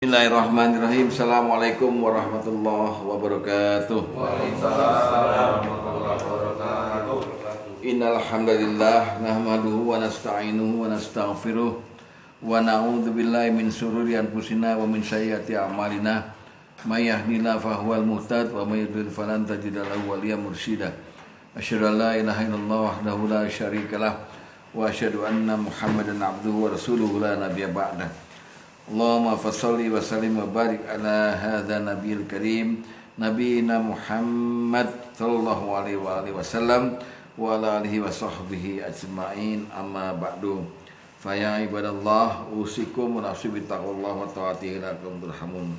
Bismillahirrahmanirrahim. Assalamualaikum warahmatullahi wabarakatuh. Waalaikumsalam warahmatullahi wabarakatuh. Innal hamdalillah nahmaduhu wa nasta'inuhu wa nastaghfiruh wa na'udzu billahi min shururi anfusina wa min sayyiati a'malina. May yahdihillahu fahuwal muhtad wa may yudlil falan tajida lahu waliyyan mursyida. Asyhadu an la ilaha illallah wahdahu la syarika lah wa asyhadu anna Muhammadan abduhu wa rasuluhu la nabiyya ba'dah. Allahumma fasholli wa sallim wa barik ala hadza nabiyil karim nabiyina Muhammad sallallahu alaihi wasallam wa ala alihi wa sahbihi ajma'in, amma ba'du. Fa ya ibadallah usikum wa nafsi bi taqwallah wa ta'atihi lakum turhamun.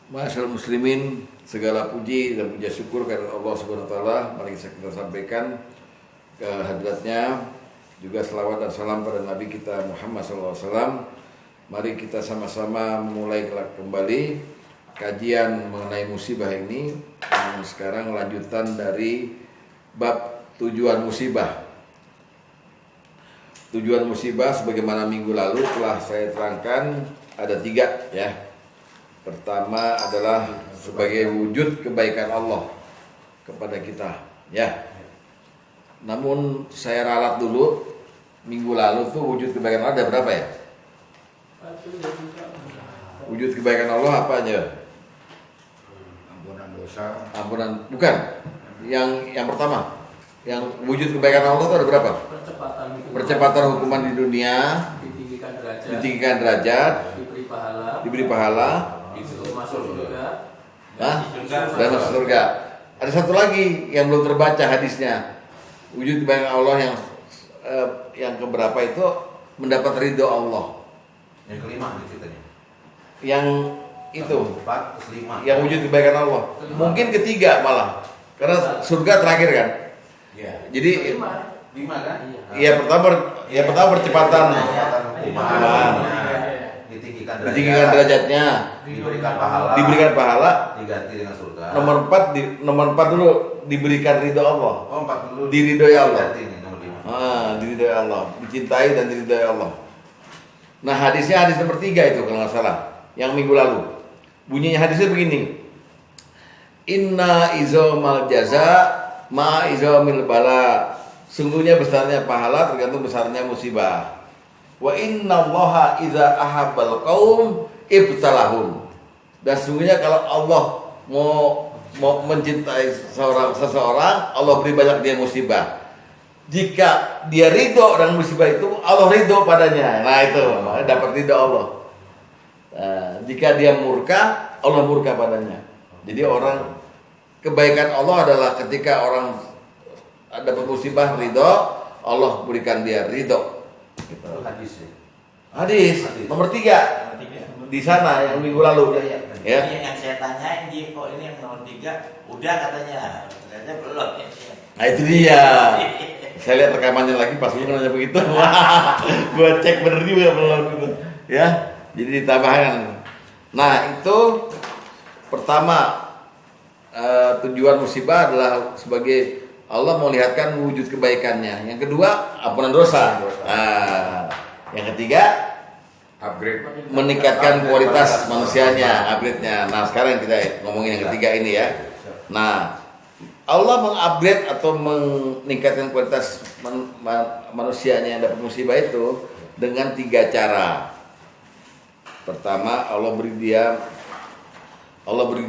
Masyaallah muslimin, segala puji dan puja syukur kepada Allah Subhanahu wa taala mari kita sampaikan ke hadratnya, juga selawat dan salam pada nabi kita Muhammad sallallahu alaihi wasallam. Mari kita sama-sama mulai kembali kajian mengenai musibah ini, yang sekarang lanjutan dari bab tujuan musibah. Tujuan musibah sebagaimana minggu lalu telah saya terangkan ada 3 ya. Pertama adalah sebagai wujud kebaikan Allah kepada kita ya. Namun saya ralat dulu, minggu lalu tuh wujud kebaikan Allah ada berapa ya? Wujud kebaikan Allah apa aja? Ampunan dosa. Ampunan, bukan. Yang pertama, yang wujud kebaikan Allah itu ada berapa? Percepatan hukuman di dunia, ditinggikan derajat, diberi pahala, masuk surga, dan masuk surga. Ada satu lagi yang belum terbaca hadisnya. Wujud kebaikan Allah yang keberapa itu mendapat ridho Allah. Yang kelima di ceritanya. Yang itu 4 plus 5. yang wujud kebaikan Allah. Mungkin ketiga malah. Karena surga terakhir kan. Iya. Jadi 5 kan? ya pertama percepatan hukuman. Ditinggikan derajatnya, diberikan pahala, diganti dengan surga. nomor 4 dulu diberikan ridho Allah. Oh, 4 dulu. Diridhoi Allah. Ganti nih nomor 5. Diridhoi Allah, dicintai dan diridhoi Allah. Nah, hadisnya hadis nomor 3 itu kalau nggak salah, yang minggu lalu. Bunyinya hadisnya begini. Inna izomal jaza ma izomil bala. Sungguhnya besarnya pahala tergantung besarnya musibah. Wa inna allaha iza ahabbal qaum ibtalahum. Dan sungguhnya kalau Allah mau mencintai seseorang, Allah beri banyak dia musibah. Jika dia ridho dengan musibah itu, Allah ridho padanya. Nah itu dapat ridho Allah. Jika dia murka, Allah murka padanya. Jadi kebaikan Allah adalah ketika orang dapat musibah ridho, Allah berikan dia ridho. Itu hadis ya. Hadis nomor 3 di sana yang minggu lalu ya. Ini yang saya tanyain kok ini yang nomor 3 udah katanya, ternyata belum. Nah itu dia. Saya lihat rekamannya lagi pas lu nanya begitu. Gua cek bener juga belum gitu. Ya. Jadi ditambahkan. Nah, itu pertama tujuan musibah adalah sebagai Allah melihatkan wujud kebaikannya. Yang kedua, ampunan dosa. Nah, yang ketiga, Upgrade. meningkatkan kualitas manusianya, upgrade-nya. Nah, sekarang kita ngomongin yang ketiga ini ya. Nah, Allah mengupgrade atau meningkatkan kualitas manusianya yang dapat musibah itu dengan 3 cara. Pertama, Allah beri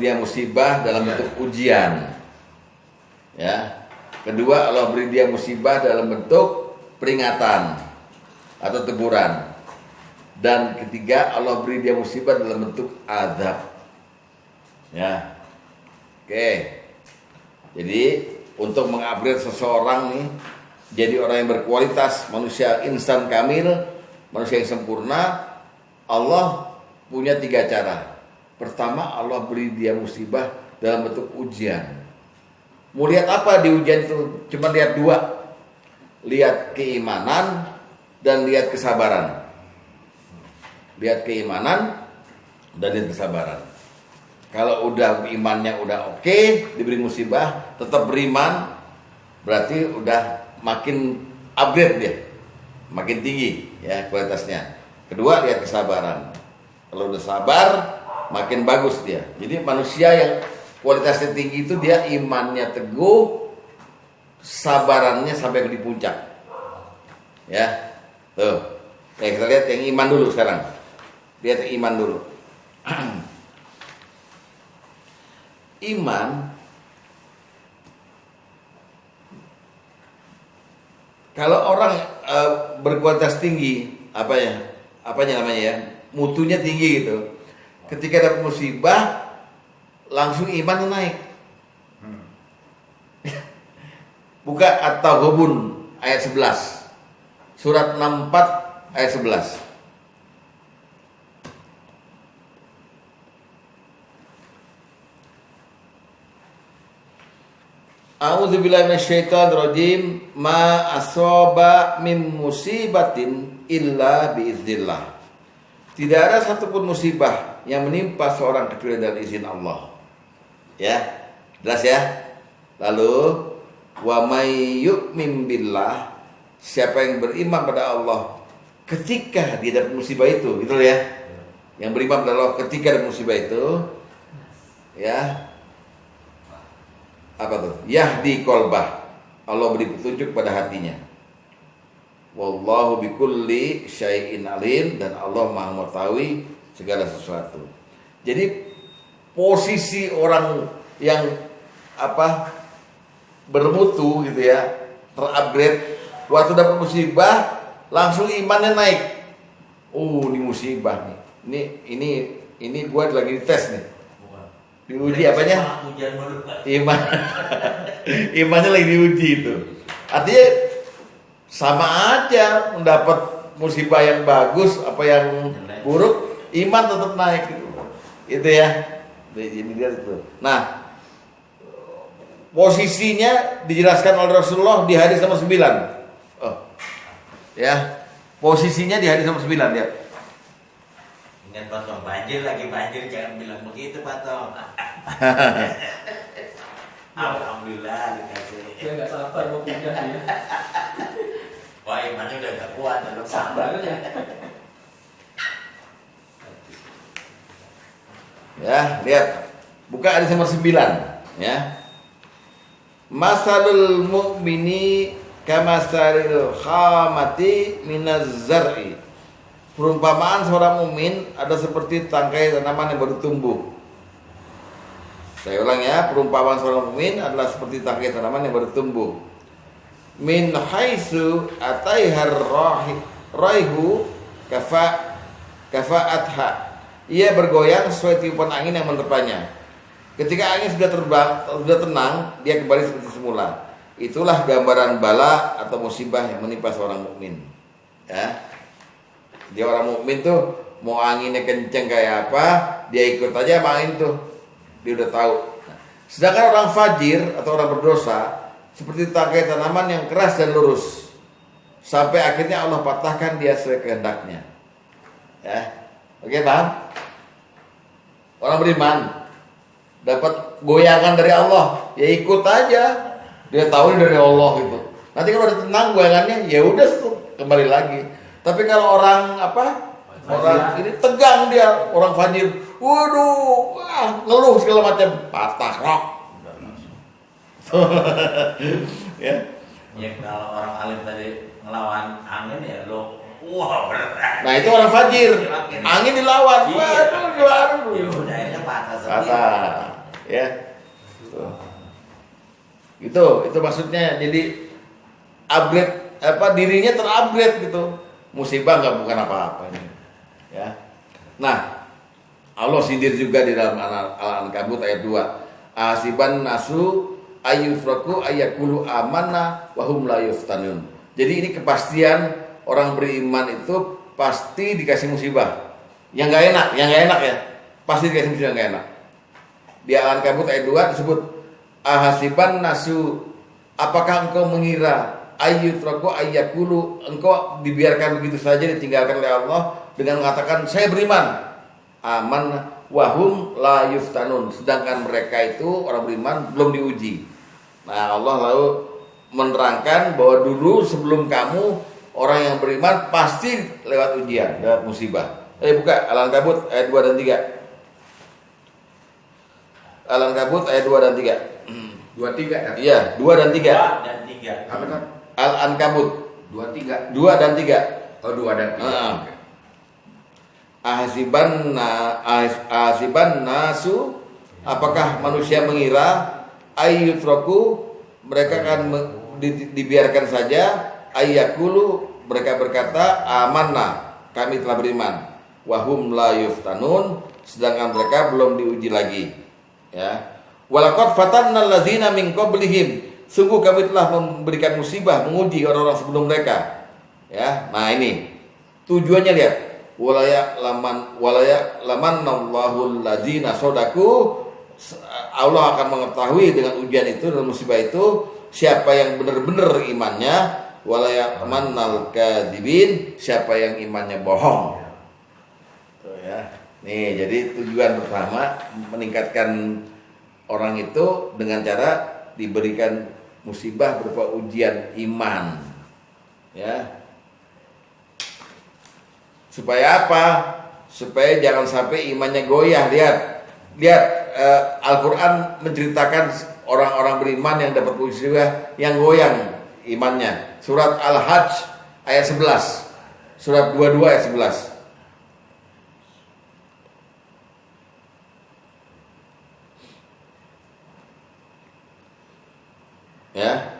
dia musibah dalam bentuk ujian. Ya. Kedua, Allah beri dia musibah dalam bentuk peringatan atau teguran. Dan ketiga, Allah beri dia musibah dalam bentuk azab. Ya. Oke. Jadi untuk mengupgrade seseorang nih jadi orang yang berkualitas, manusia insan kamil, manusia yang sempurna, Allah punya 3 cara. Pertama, Allah beri dia musibah dalam bentuk ujian. Mau lihat apa di ujian itu? Cuma lihat 2. Lihat keimanan dan lihat kesabaran. Lihat keimanan dan lihat kesabaran. Kalau udah imannya udah oke, diberi musibah, tetap beriman, berarti udah makin upgrade dia, makin tinggi ya kualitasnya. Kedua, lihat kesabaran. Kalau udah sabar, makin bagus dia. Jadi manusia yang kualitasnya tinggi itu dia imannya teguh, sabarannya sampai di puncak. Ya, tuh. Kayak kita lihat yang iman dulu sekarang. Lihat yang iman dulu. Iman kalau orang berkualitas tinggi, apanya namanya ya, mutunya tinggi gitu. Ketika ada musibah, langsung iman naik. Buka At-Taghabun ayat 11. Surat 64 ayat 11. A'udzubillahi minasyaitonirrajim. Ma asaba min musibatin illa biiznillah. Tidak ada satupun musibah yang menimpa seorang kecuali dengan izin Allah. Ya, jelas ya. Lalu wa may yu'min billah, siapa yang beriman pada Allah ketika dia dapat musibah itu, gitu ya. Yang beriman pada Allah ketika ada musibah itu, ya. Apa tuh? Yahdi qalbah. Allah beri petunjuk pada hatinya. Wallahu bikulli syai'in alim, dan Allah Maha mengetahui segala sesuatu. Jadi posisi orang yang bermutu gitu ya, terupgrade, waktu dapat musibah langsung imannya naik. Ini musibah nih. Ini gua lagi dites nih. Diuji apanya? Iman. Imannya lagi diuji itu. Artinya sama aja mendapat musibah yang bagus apa yang buruk, iman tetap naik gitu. Itu ya. Jadi dia itu. Nah, posisinya dijelaskan oleh Rasulullah di hadis nomor 9. Ya. Posisinya di hadis nomor 9 ya. Ingat Pak Tom, banjir jangan bilang begitu Pak Tom. Alhamdulillah dikasih. Dia nggak sabar mau pindah ya. Wah, imannya udah gak kuat, udah sabar ya. Ya, lihat. Buka hadis nomor 9 ya. Masalul mu'mini kamasalil khamati minaz zar'i. Perumpamaan seorang mukmin ada seperti tangkai tanaman yang baru tumbuh. Saya ulang ya, perumpamaan seorang mukmin adalah seperti tangkai tanaman yang baru tumbuh. Min haitsu ataihar raihu kafa'atha. Ia bergoyang sesuai tiupan angin yang menerpanya. Ketika angin sudah terbang, sudah tenang, dia kembali seperti semula. Itulah gambaran bala atau musibah yang menimpa seorang mukmin. Ya. Dia orang mukmin tuh mau anginnya kenceng kayak apa, dia ikut aja sama angin tuh. Dia udah tahu. Sedangkan orang fajir atau orang berdosa seperti tangkai tanaman yang keras dan lurus, sampai akhirnya Allah patahkan dia sesuai kehendaknya. Ya, oke paham? Orang beriman dapat goyangan dari Allah, ya ikut aja. Dia tahu ini dari Allah gitu. Nanti kalau udah tenang goyangannya, ya udah kembali lagi. Tapi kalau orang orang ini tegang dia, orang fajir, waduh, ngeluh segala macam, patah rock. Ya. Ya kalau orang alim tadi ngelawan angin ya lo, wah berat. Nah itu orang fajir, angin dilawan, waduh. Ya udah akhirnya patah sendiri. Patah, ya. Itu maksudnya, jadi upgrade dirinya terupgrade gitu. Musibah bukan apa-apa ini. Ya. Nah, Allah sindir juga di dalam Al-Ankabut ayat 2. Asiban nasu ayyufraku ayyakulu amanna wa hum la yuftanun. Jadi ini kepastian orang beriman itu pasti dikasih musibah. Yang enggak enak ya. Pasti dikasih musibah yang enggak enak. Di Al-Ankabut ayat 2 disebut ahasiban nasu, apakah engkau mengira ayyutraku ayyakulu, engkau dibiarkan begitu saja, ditinggalkan oleh Allah dengan mengatakan saya beriman, aman wahum la yuftanun, sedangkan mereka itu orang beriman belum diuji. Nah Allah lalu menerangkan bahwa dulu sebelum kamu orang yang beriman pasti lewat ujian, lewat musibah. Buka Al-Ankabut ayat 2 dan 3. Al-Ankabut ayat 2 dan 3. 23 ya? Iya, 2 dan 3. 2 dan 3. Apa kan? Al-Ankabut 23. 2 dan 3. Oh, 2 dan 3. Ahasiban nasu, apakah manusia mengira ayyutraku, mereka akan dibiarkan saja, ayyakulu, mereka berkata amanna, kami telah beriman, wahum la yuftanun, sedangkan mereka belum diuji lagi. Ya. Walaqad fatanna allazina min qablihim, sungguh kami telah memberikan musibah, menguji orang-orang sebelum mereka. Ya. Nah, ini tujuannya, lihat. Walaya lamannallahu allazina sodaku, Allah akan mengetahui dengan ujian itu dan musibah itu siapa yang benar-benar imannya, walaya mannal kadzibin, siapa yang imannya bohong. Tuh ya. Nih, jadi tujuan pertama meningkatkan orang itu dengan cara diberikan musibah berupa ujian iman. Ya. Supaya apa? Supaya jangan sampai imannya goyah. Lihat Al-Quran menceritakan orang-orang beriman yang dapat musibah yang goyang imannya. Surat Al-Hajj ayat 11. Surat 22 ayat 11. Ya.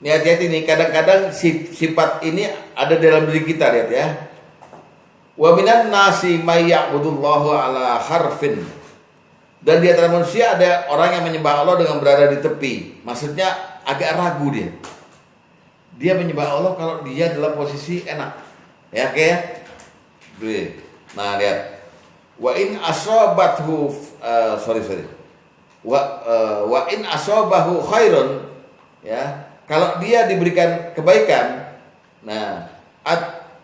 Ini hati-hati nih, kadang-kadang sifat ini ada dalam diri kita, lihat ya. Wa minan nasi may ya'budullaha ala harfin. Dan di antara manusia ada orang yang menyembah Allah dengan berada di tepi. Maksudnya agak ragu dia. Dia menyembah Allah kalau dia dalam posisi enak. Ya, oke ya. Nah, lihat. Wa in asabathu Wa in asabahu khairun, ya. Kalau dia diberikan kebaikan, nah,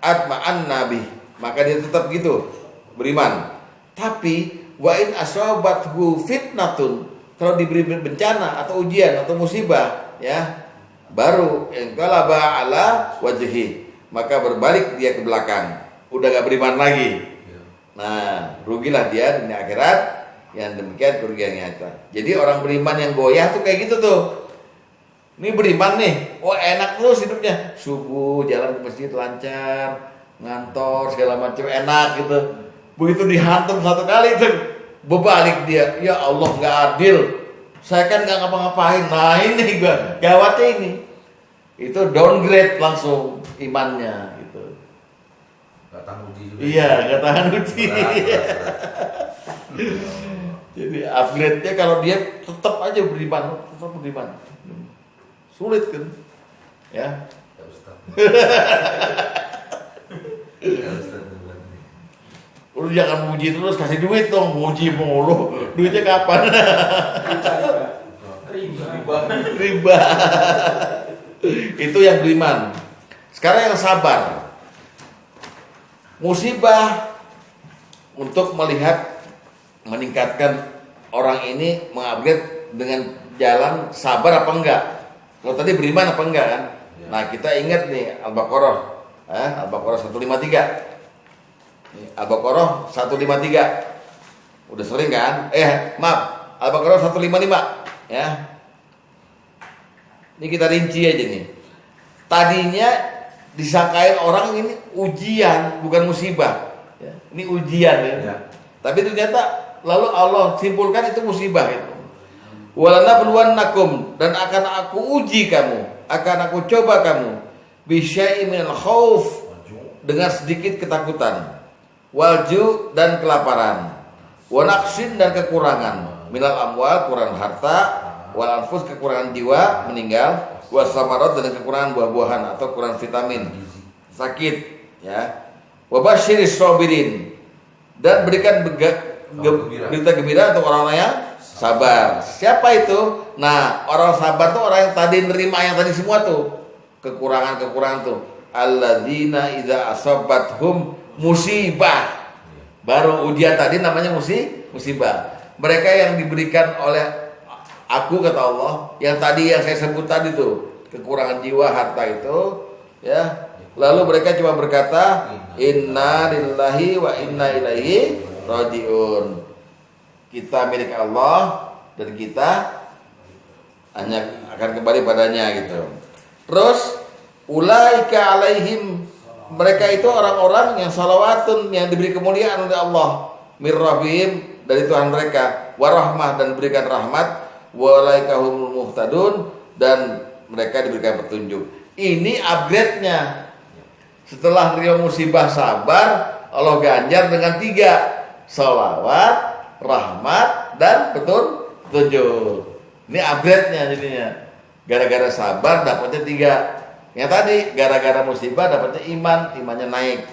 atma'an nabi, maka dia tetap gitu beriman. Tapi wa in asabathu fitnatun, kalau diberi bencana atau ujian atau musibah, ya, baru inqalaba ala wajhi, maka berbalik dia ke belakang, udah gak beriman lagi. Nah, rugilah dia di akhirat. Yang demikian kerugiannya nyata. Jadi orang beriman yang goyah tuh kayak gitu tuh. Ini beriman nih, wah enak terus hidupnya. Subuh jalan ke masjid lancar, ngantor segala macam enak gitu. Begitu dihantam satu kali tuh, berbalik dia, ya Allah nggak adil. Saya kan nggak ngapa-ngapain. Nah ini gua gawatnya ini. Itu downgrade langsung imannya gitu. Gak tahan uji juga. Iya, nggak tahan uji. Jadi upgrade-nya kalau dia tetap aja beriman, sulit kan, ya. Ya Ustaz. Lu jangan muji terus, kasih duit dong, muji mulu, duitnya kapan? Riba. Itu yang beriman. Sekarang yang sabar. Musibah untuk melihat meningkatkan orang ini mengupgrade dengan jalan sabar apa enggak. Kalau tadi beriman apa enggak kan? Ya. Nah, kita ingat nih Al-Baqarah. Al-Baqarah 153. Al-Baqarah 153. Udah sering kan? Maaf, Al-Baqarah 155 ya. Ini kita rinci aja nih. Tadinya disangkain orang ini ujian, bukan musibah ya. Ini ujian ya. Tapi ternyata lalu Allah simpulkan itu musibah itu. Walanabluwannakum, dan akan aku uji kamu, akan aku coba kamu, bisyai'in minal khauf, dengan sedikit ketakutan, walju dan kelaparan, wa naqsin dan kekurangan, minal amwal kekurangan harta, wal anfus kekurangan jiwa meninggal, was samarat dan kekurangan buah-buahan atau kurang vitamin, sakit ya. Wa basyiris sabirin, dan berikan berita gembira untuk orang-orang yang sabar. Siapa itu? Nah, orang sabar tuh orang yang tadi nerima yang tadi semua tuh kekurangan-kekurangan tuh. Alladzina idza asabathum musibah. Baru ujian tadi namanya musibah. Mereka yang diberikan oleh aku, kata Allah, yang tadi yang saya sebut tadi tuh, kekurangan jiwa, harta itu, ya, Lalu mereka cuma berkata, inna lillahi wa inna ilaihi rajiun. Kita milik Allah dan kita hanya akan kembali padanya gitu. Terus ulaika alaihim, mereka itu orang-orang yang salawatun, yang diberi kemuliaan oleh Allah, mir rabbihim, dari Tuhan mereka, warahmah, dan diberikan rahmat, walaika humul muhtadun, dan mereka diberikan petunjuk. Ini upgrade-nya. Setelah nerima musibah sabar, Allah ganjar dengan 3, salawat, rahmat, dan petunjuk. Ini upgrade-nya jadinya. Gara-gara sabar dapatnya 3. Yang tadi gara-gara musibah dapatnya iman, imannya naik.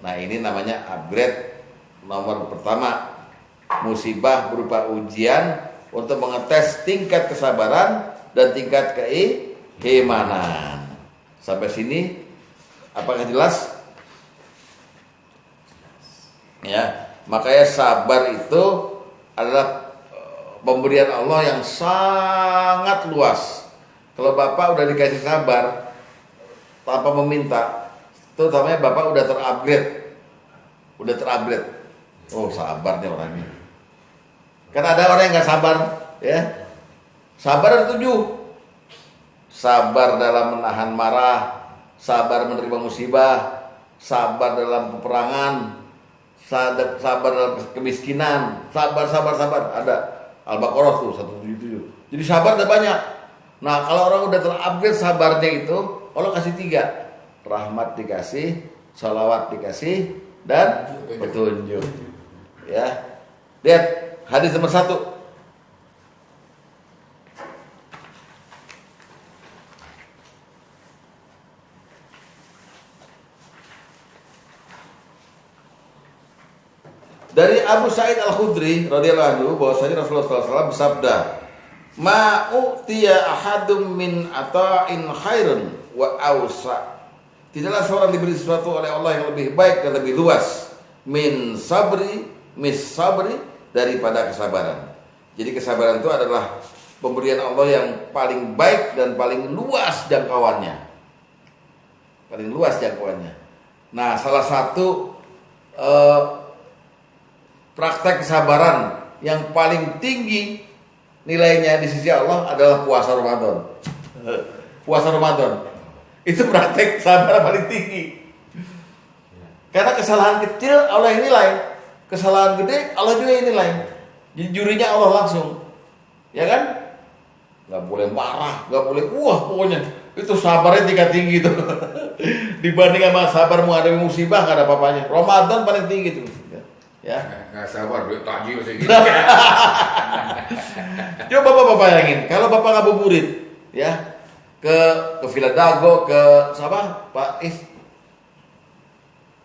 Nah, ini namanya upgrade nomor pertama. Musibah berupa ujian untuk mengetes tingkat kesabaran dan tingkat keimanan. Sampai sini apakah jelas? Ya, makanya sabar itu adalah pemberian Allah yang sangat luas. Kalau Bapak udah dikasih sabar tanpa meminta, itu namanya Bapak udah terupgrade. Oh, sabar nih orangnya. Karena ada orang yang nggak sabar, ya. Sabar ada 7. Sabar dalam menahan marah, sabar menerima musibah, sabar dalam peperangan, sabar dalam kemiskinan, sabar. Ada Al-Baqarah tuh 177. Jadi sabar ada banyak. Nah, kalau orang udah terupgrade sabarnya itu, Allah kasih 3. Rahmat dikasih, salawat dikasih, dan petunjuk. Ya. Lihat hadis nomor 1. Dari Abu Sa'id Al-Khudri radhiyallahu anhu bahwasanya Rasulullah SAW bersabda, "Ma'utiya ahadum min ata'in khairun wa awsa." Tidaklah seorang diberi sesuatu oleh Allah yang lebih baik dan lebih luas min sabri daripada kesabaran. Jadi kesabaran itu adalah pemberian Allah yang paling baik dan paling luas jangkauannya. Nah, salah satu praktek kesabaran yang paling tinggi nilainya di sisi Allah adalah puasa Ramadan. Puasa Ramadan itu praktek kesabaran paling tinggi. Karena kesalahan kecil Allah yang nilai, kesalahan gede Allah juga yang nilai. Jadi jurinya Allah langsung, ya kan? Gak boleh marah, gak boleh pokoknya itu sabarnya tingkat tinggi tuh. Dibanding sama sabar menghadapi musibah gak ada apa-apanya. Ramadan paling tinggi tuh. Ya, nggak sabar duit tajil segitu. Coba Bapak bayangin, kalau Bapak ngabuburit, ya, ke Villa Dago, ke siapa? Pak Is.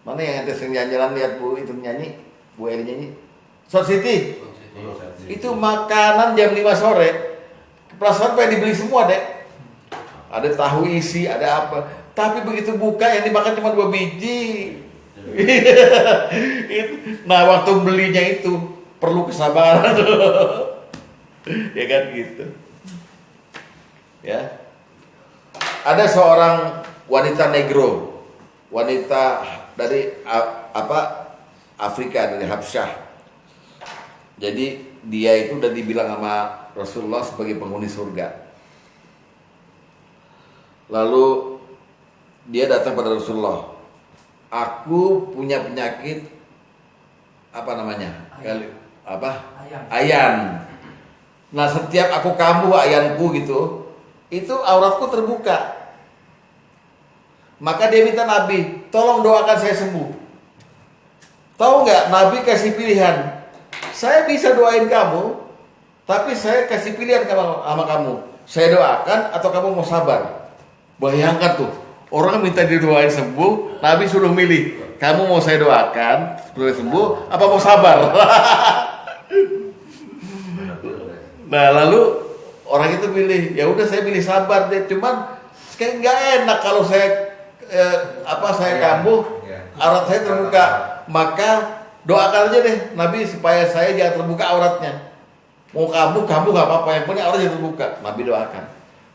Mana yang ente sering jalan-jalan lihat Bu itu nyanyi, Bu Eli nyanyi? South City. Itu makanan jam 5 sore. Perasaan pengen dibeli semua, Dek. Ada tahu isi, ada apa. Tapi begitu buka yang dimakan cuma 2 biji. Nah, waktu belinya itu perlu kesabaran. Ya kan gitu. Ya. Ada seorang wanita negro, wanita dari Afrika, dari Habsyah. Jadi dia itu udah dibilang sama Rasulullah sebagai penghuni surga. Lalu dia datang pada Rasulullah. Aku punya penyakit ayan. Nah, setiap aku kambuh ayanku gitu, itu auratku terbuka. Maka dia minta Nabi, tolong doakan saya sembuh. Tahu nggak? Nabi kasih pilihan. Saya bisa doain kamu, tapi saya kasih pilihan sama kamu. Saya doakan atau kamu mau sabar. Bayangkan tuh. Orang minta didoain sembuh, Nabi suruh milih. Kamu mau saya doakan supaya sembuh, apa mau sabar? Nah, lalu orang itu pilih. Ya udah, saya pilih sabar deh. Cuman kayak nggak enak kalau saya kambuh, aurat saya terbuka. Maka doakan aja deh Nabi supaya saya jangan terbuka auratnya. Mau kambuh nggak apa-apa, yang punya aurat jangan terbuka. Nabi doakan.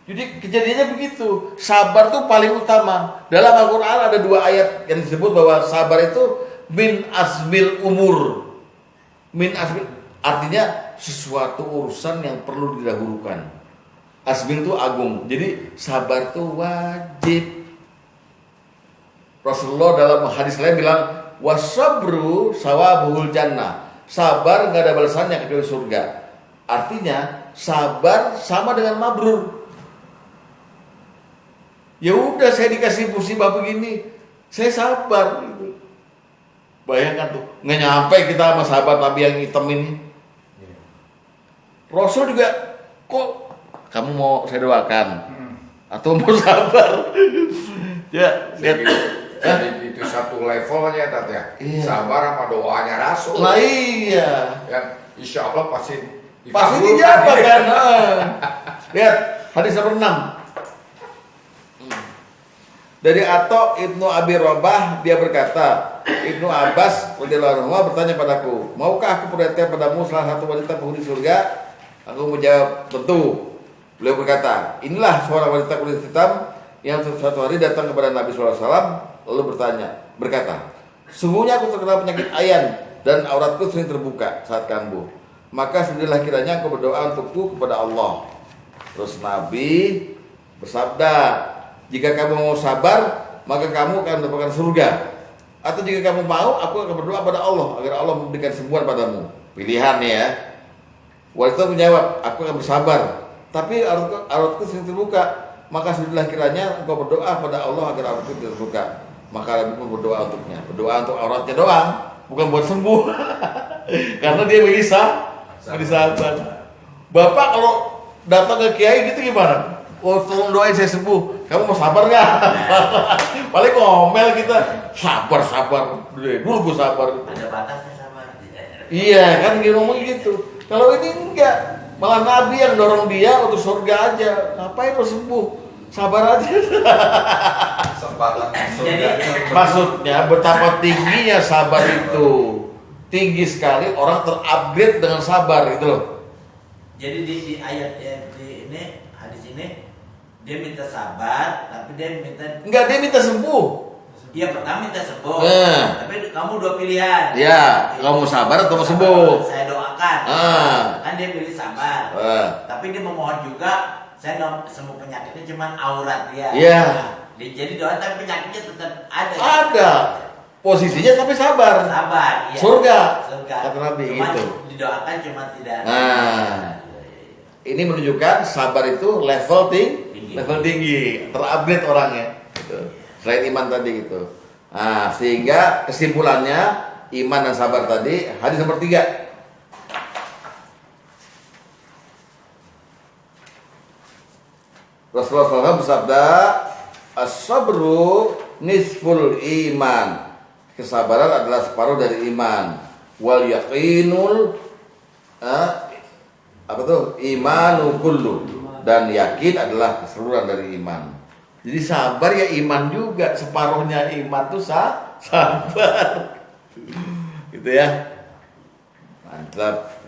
Jadi kejadiannya begitu. Sabar tuh paling utama. Dalam Al-Quran ada 2 ayat yang disebut bahwa sabar itu min azmil umur. Min azmil artinya sesuatu urusan yang perlu didahulukan. Azmil itu agung. Jadi sabar itu wajib. Rasulullah dalam hadis lain bilang wasabru sawabuhul jannah. Sabar nggak ada balasannya kecuali surga. Artinya sabar sama dengan mabrur. Ya udah saya dikasih musibah begini, saya sabar. Bayangkan tuh, nggak nyampe kita sama sahabat Nabi yang hitam ini. Rasul juga, kok kamu mau saya doakan atau mau sabar? Ya, lihat. Jadi itu satu levelnya Tat ya. Iya. Sabar apa doanya Rasul. Lah iya. Ya, insya Allah pasti Dijawab kan. Lihat hadis nomor 6. Dari Ato Ibnu Abi Robah, dia berkata, Ibnu Abbas radhiyallahu anhu bertanya padaku, maukah aku perhatikan padamu salah satu wanita penghuni surga? Aku menjawab, tentu. Beliau berkata, inilah seorang wanita kulit hitam yang suatu hari datang kepada Nabi SAW lalu berkata, sungguhnya aku terkena penyakit ayan dan auratku sering terbuka saat kambuh. Maka sudilah kiranya engkau berdoa untukku kepada Allah. Terus Nabi bersabda, jika kamu mau sabar, maka kamu akan mendapatkan surga. Atau jika kamu mau, aku akan berdoa pada Allah agar Allah memberikan sembuhan padamu. Pilihan ya. Wanita menjawab, aku akan bersabar, tapi auratku sering terbuka. Maka sudilah kiranya engkau berdoa pada Allah agar auratku tidak terbuka. Maka Nabi pun berdoa untuknya. Berdoa untuk auratnya doang, bukan buat sembuh. Karena dia bisa sabar. Bapak kalau datang ke kiai gitu gimana? Oh tolong doain saya sembuh. Kamu mau sabar nggak? Paling ngomel kita. Sabar. Dulu gue sabar. Ada batasnya sabar. Iya kan dia ngomong gitu. Kalau ini enggak. Malah Nabi yang dorong dia untuk surga aja. Ngapain lo sembuh? Sabar aja. Maksudnya betapa tingginya sabar itu. Tinggi sekali orang terupgrade dengan sabar gitu loh. Jadi di ayat ini hadis ini dia minta sabar, tapi dia minta sembuh. Iya pertama minta sembuh, tapi kamu 2 pilihan. Iya, kamu sabar atau mau sembuh? Saya doakan. Kan dia pilih sabar. Tapi dia memohon juga, saya sembuh penyakitnya cuma aurat dia. Iya. Jadi doa tapi penyakitnya tetap ada. Ada. Posisinya tapi sabar. Sabar. Iya. Surga. Kata Nabi cuma gitu. Didoakan cuma tidak. Ini menunjukkan sabar itu level tinggi, terupgrade orangnya. Gitu. Selain iman tadi gitu. Sehingga kesimpulannya iman dan sabar tadi hadis nomor 3. Rasulullah SAW bersabda, as-sabru nisful iman. Kesabaran adalah separuh dari iman. Wal yaqinul imanu kullu. Dan yakin adalah keseluruhan dari iman. Jadi sabar ya iman juga. Separuhnya iman tuh sabar. Gitu ya. Mantap.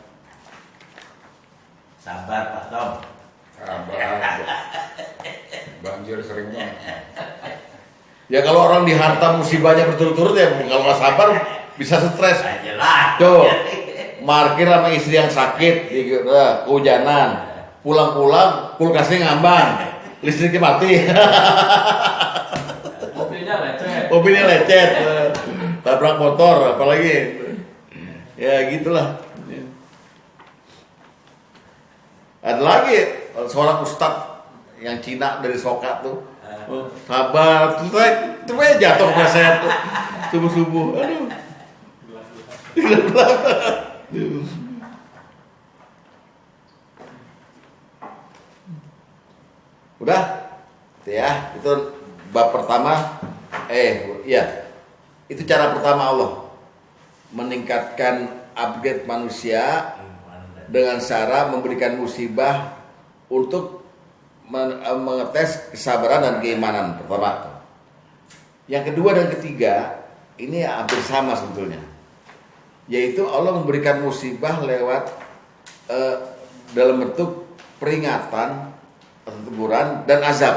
Sabar Pak Tom. Sabar. Banjir sering banget. Ya kalau orang dihantam musibahnya berturut-turut ya kalau nggak sabar bisa stres. Jelas. Tuh, markir sama istri yang sakit, kehujanan, pulang-pulang kulkasnya ngambang, listriknya mati, mobilnya lecet, tabrak motor, apalagi, ya gitulah. Ada lagi seorang ustadz yang Cina dari Soka tuh. Sabar, terus jatuh ke preset subuh-subuh. Aduh. Udah? Ya, itu bab pertama. Itu cara pertama Allah meningkatkan upgrade manusia dengan cara memberikan musibah untuk mengetes kesabaran dan keimanan pertama. Yang kedua dan ketiga ini hampir sama sebetulnya, yaitu Allah memberikan musibah lewat dalam bentuk peringatan atau teguran dan azab.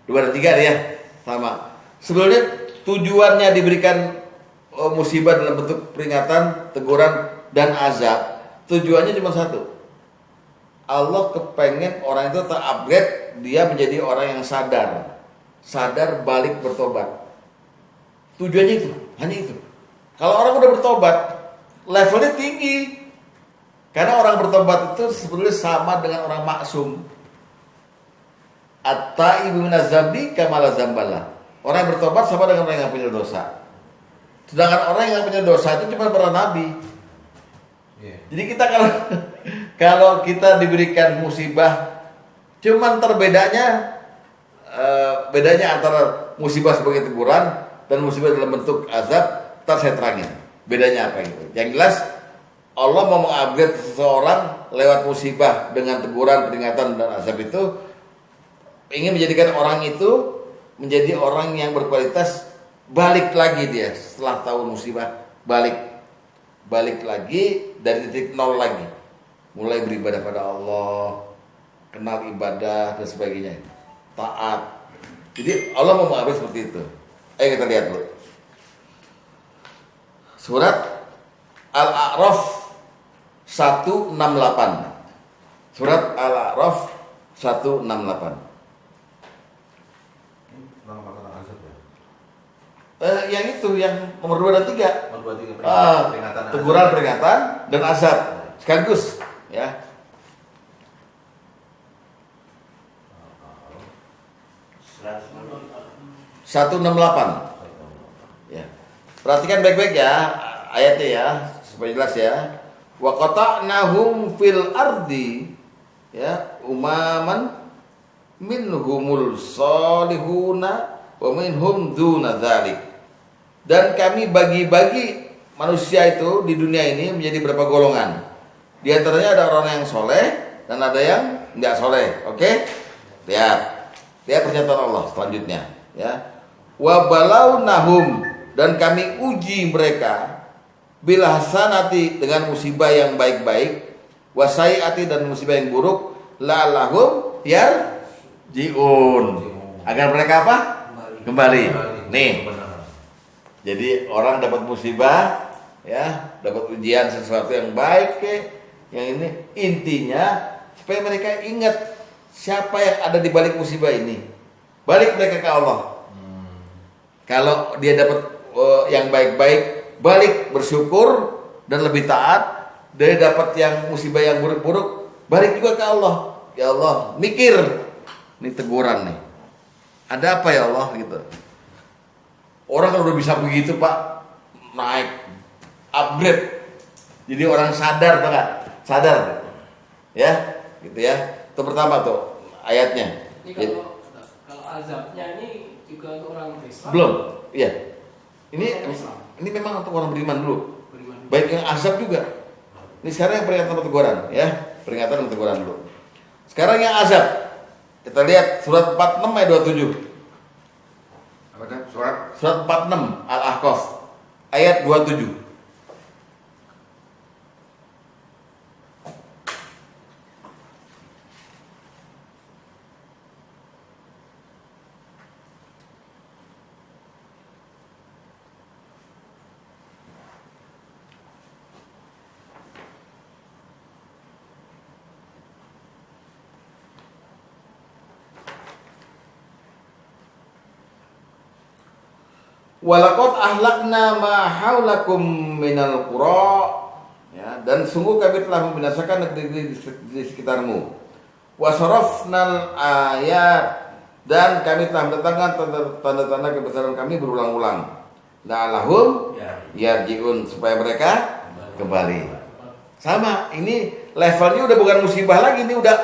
2 dan 3 ya, sama. Sebenarnya tujuannya diberikan musibah dalam bentuk peringatan, teguran dan azab. Tujuannya cuma satu. Allah kepengen orang itu terupgrade, dia menjadi orang yang sadar balik bertobat. Tujuannya itu, hanya itu. Kalau orang udah bertobat, levelnya tinggi. Karena orang bertobat itu sebenarnya sama dengan orang maksum. At-taibu minaz-dzambi kama la dzambala. Orang yang bertobat sama dengan orang yang punya dosa. Sedangkan orang yang punya dosa itu cuma para nabi. Jadi kita kalau kita diberikan musibah, cuman bedanya antara musibah sebagai teguran dan musibah dalam bentuk azab, ntar saya terangin bedanya apa gitu. Yang jelas Allah mau mengupgrade seseorang lewat musibah dengan teguran, peringatan dan azab itu, ingin menjadikan orang itu menjadi orang yang berkualitas, balik lagi dia setelah tahu musibah, balik lagi dari titik nol lagi, mulai beribadah pada Allah, kenal ibadah dan sebagainya, taat. Jadi Allah mau mengupgrade seperti itu. Ayo kita lihat dulu surat Al-A'raf 168. Surat Al-A'raf 168. Yang itu, yang nomor 2 dan 3. Nomor 2 3 teguran, peringatan dan azab sekaligus ya. 168. Ya. Perhatikan baik-baik ya ayatnya ya, supaya jelas ya. Wa qata'nahum fil ardi ya umaman minhumul salihuna wa minhum duna dzalik. Dan kami bagi-bagi manusia itu di dunia ini menjadi berapa golongan. Di antaranya ada orang yang soleh dan ada yang tidak soleh. Oke? Lihat pernyataan Allah selanjutnya ya. Wa balawnahum, dan kami uji mereka bil hasanati, dengan musibah yang baik-baik, wasaiati, dan musibah yang buruk, la'allahum yarji'un, agar mereka apa? Kembali. Nih. Jadi orang dapat musibah ya, dapat ujian sesuatu yang baik yang ini intinya supaya mereka ingat siapa yang ada di balik musibah ini. Balik mereka ke Allah. Kalau dia dapat yang baik-baik, balik bersyukur dan lebih taat. Dia dapat yang musibah yang buruk-buruk, balik juga ke Allah. Ya Allah, mikir, ini teguran nih. Ada apa ya Allah gitu. Orang kalau udah bisa begitu Pak, naik, upgrade. Jadi orang sadar, Pak nggak? Sadar, ya, gitu ya. Itu pertama tuh ayatnya. Ini kalau azabnya ini juga untuk orang Islam. Belum, iya. Ini memang untuk orang beriman dulu. Baik yang azab juga. Ini sekarang yang peringatan dan teguran, ya, peringatan dan teguran dulu. Sekarang yang azab, kita lihat surat 46 ayat 27. Apa kan? Surat 46 Al-Ahqaf ayat 27. Walaqad ahlakna ma haulakum minal qura, ya, dan sungguh kami telah membinasakan negeri di sekitarmu. Wa sarafnal ayat, dan kami telah mendatangkan tanda-tanda kebesaran kami berulang-ulang. La'allahum yarji'un, supaya mereka kembali. Sama, ini levelnya udah bukan musibah lagi, ini udah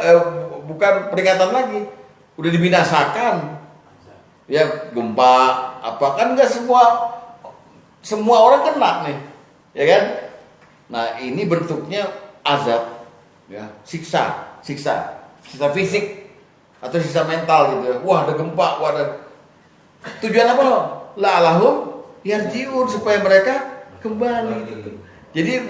bukan peringatan lagi, udah dibinasakan. Ya gempa apa kan, nggak semua orang kena nih, ya kan? Nah ini bentuknya azab, ya, siksa fisik atau siksa mental gitu ya. Wah ada gempa, wah ada. Tujuan apa? La'allahum yarji'un, supaya mereka kembali gitu. Jadi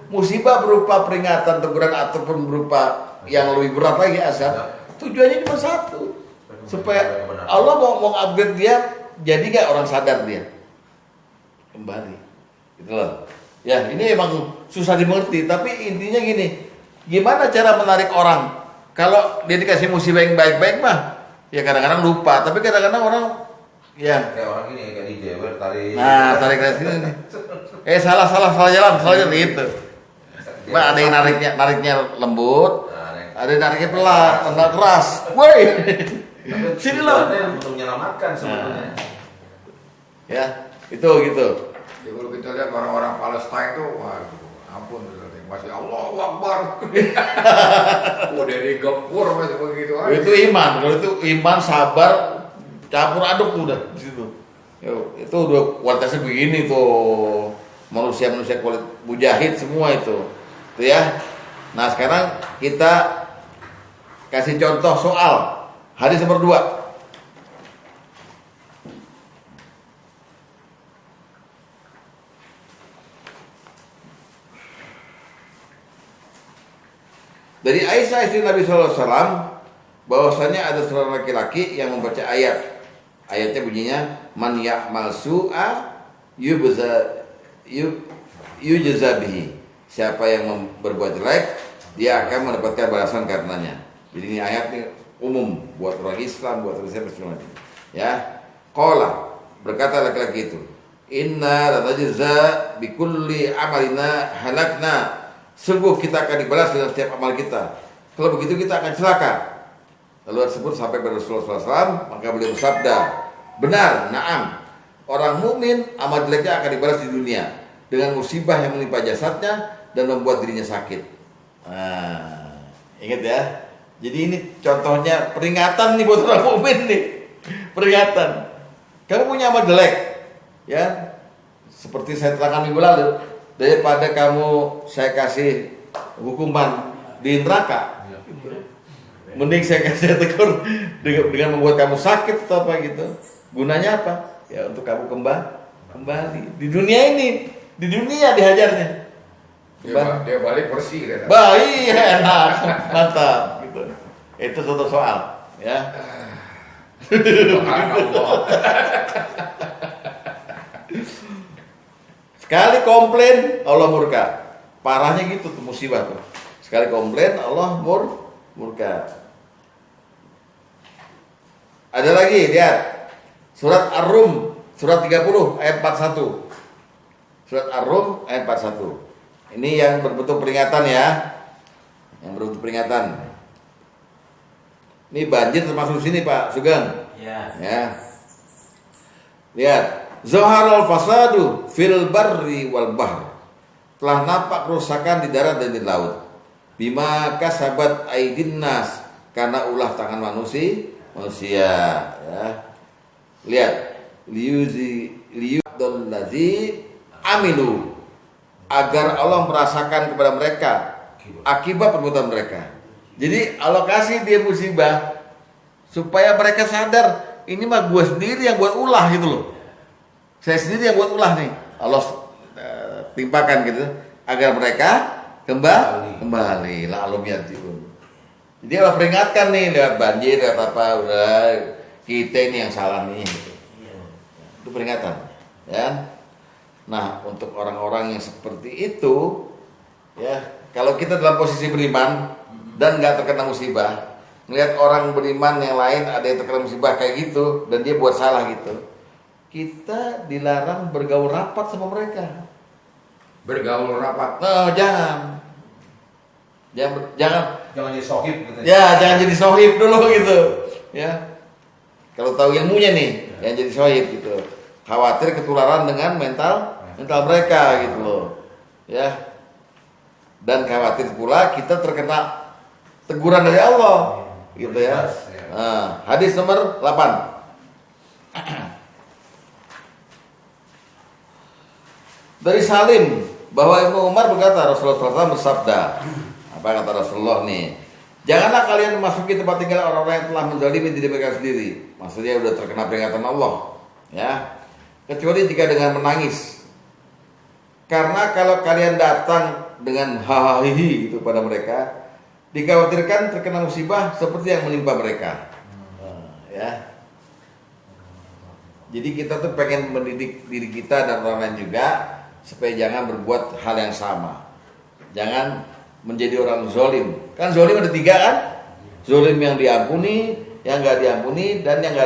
musibah berupa peringatan, teguran ataupun berupa yang lebih berat lagi azab, tujuannya cuma satu, supaya Allah mau upgrade dia, jadi nggak orang sadar dia kembali, gitu loh. Ya ini emang susah dimengerti, tapi intinya gini, gimana cara menarik orang? Kalau dia dikasih musibah yang baik-baik mah, ya kadang-kadang lupa, tapi kadang-kadang orang, ya. Kayak orang ini kayak di Dewa tarik. Nah, tarik dari sini nih. Salah jalan gitu. Mbak, ada yang nariknya lembut, ada yang nariknya pelan, keras. Woi, sini loh. Untuk menyelamatkan sebetulnya. Ya, itu gitu. Ya, kalau kita lihat orang-orang Palestina itu, waduh, ampun, masih Allahu Akbar. Udah digempur masih begitu aja. Itu iman, kalau itu iman, sabar, campur aduk udah di situ. Itu udah kualitasnya begini tuh. Manusia kualitas mujahid semua itu. Tuh ya. Nah, sekarang kita kasih contoh soal hadis nomor 2. Dari Aisyah istri Nabi SAW bahwasanya ada seorang laki-laki yang membaca ayat. Ayatnya bunyinya man ya'mal su'a yujza bihi. Siapa yang berbuat jelek, dia akan mendapatkan balasan karenanya. Jadi ini ayat ini umum buat orang Islam, buat orang Islam. Ya. Qala, berkata laki-laki itu, inna lanajza bikulli amalina halakna. Sungguh kita akan dibalas dengan setiap amal kita. Kalau begitu kita akan celaka. Lalu tersebut sampai kepada Rasulullah SAW, maka beliau bersabda, benar, na'am. Orang mukmin amal jeleknya akan dibalas di dunia dengan musibah yang menimpa jasadnya dan membuat dirinya sakit. Nah, ingat ya. Jadi ini contohnya peringatan nih buat orang mukmin nih. Peringatan. Kamu punya amal jelek, ya. Seperti saya terangkan minggu lalu. Daripada kamu saya kasih hukuman di neraka, mending saya kasih tegur dengan membuat kamu sakit atau apa gitu. Gunanya apa? Ya untuk kamu kembali di dunia ini, di dunia dihajarnya. Dia balik bersih kan. Baik, enak, mantap gitu. Itu satu soal, ya. Subhanallah. Sekali komplain Allah murka. Parahnya gitu tuh musibah tuh. Sekali komplain Allah murka. Ada lagi, lihat. Surat Ar-Rum, surat 30 ayat 41. Surat Ar-Rum ayat 41. Ini yang berbentuk peringatan ya. Yang berbentuk peringatan. Ini banjir termasuk sini Pak Sugeng. Ya. Lihat. Zaharal fasadu fil barri wal bahr. Telah nampak kerusakan di darat dan di laut. Bima kasabat aidin nas, karena ulah tangan manusia ya. Lihat, liyudul ladzi amilu, agar Allah merasakan kepada mereka akibat perbuatan mereka. Jadi Allah kasih dia musibah supaya mereka sadar, ini mah gue sendiri yang buat ulah gitu loh. Saya sendiri yang buat ulah nih. Allah timpakan gitu agar mereka kembali. La'allahum yarji'un. Jadi Allah peringatkan nih lewat banjir lewat apa, udah kita ini yang salah nih. Itu peringatan, ya. Nah, untuk orang-orang yang seperti itu, ya, kalau kita dalam posisi beriman dan nggak terkena musibah, melihat orang beriman yang lain ada yang terkena musibah kayak gitu dan dia buat salah gitu, kita dilarang bergaul rapat sama mereka. Bergaul rapat. Nah, jangan Jangan jadi sohib gitu. Ya, jangan jadi sohib dulu gitu. Ya. Kalau tahu ilmunya nih, yang jadi sohib gitu. Khawatir ketularan dengan mental mereka gitu loh. Ya. Dan khawatir pula kita terkena teguran dari Allah gitu ya. Nah, hadis nomor 8. Dari Salim bahwa Ibnu Umar berkata, Rasulullah SAW bersabda, apa kata Rasulullah nih? Janganlah kalian memasuki tempat tinggal orang-orang yang telah menzalimi diri mereka sendiri. Maksudnya udah terkena peringatan Allah, ya. Kecuali jika dengan menangis. Karena kalau kalian datang dengan hahaha itu pada mereka, dikhawatirkan terkena musibah seperti yang menimpa mereka. Ya. Jadi kita tuh pengen mendidik diri kita dan orang lain juga supaya jangan berbuat hal yang sama. Jangan menjadi orang zolim. Kan zolim ada 3 kan? Zolim yang diampuni, yang nggak diampuni, dan yang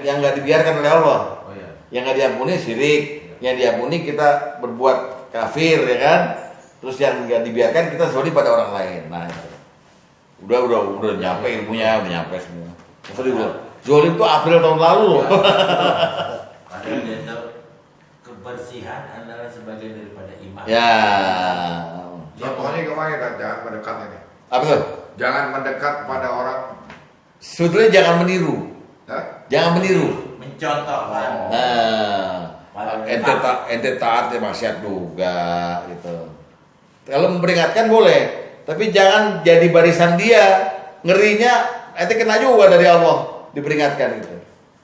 nggak dibiarkan oleh Allah. Oh iya. Yang nggak diampuni syirik, yang diampuni kita berbuat kafir, ya kan? Terus yang nggak dibiarkan kita zolim pada orang lain. Nah, itu. Udah nyampe ilmunya, udah nyampe semua. Maksudnya zolim tuh April tahun lalu loh. Padahal dia tahu kebersihan adalah sebagian daripada iman. Ya. Contohnya gimana kan? Jangan mendekat ini. Apa tuh? Jangan mendekat pada orang. Sebetulnya jangan meniru. Hah? Jangan meniru. Mencontohkan. Nah, ente taat ya maksiat juga gitu. Kalau memperingatkan boleh, tapi jangan jadi barisan dia. Ngerinya ente kena juga dari Allah diperingatkan gitu.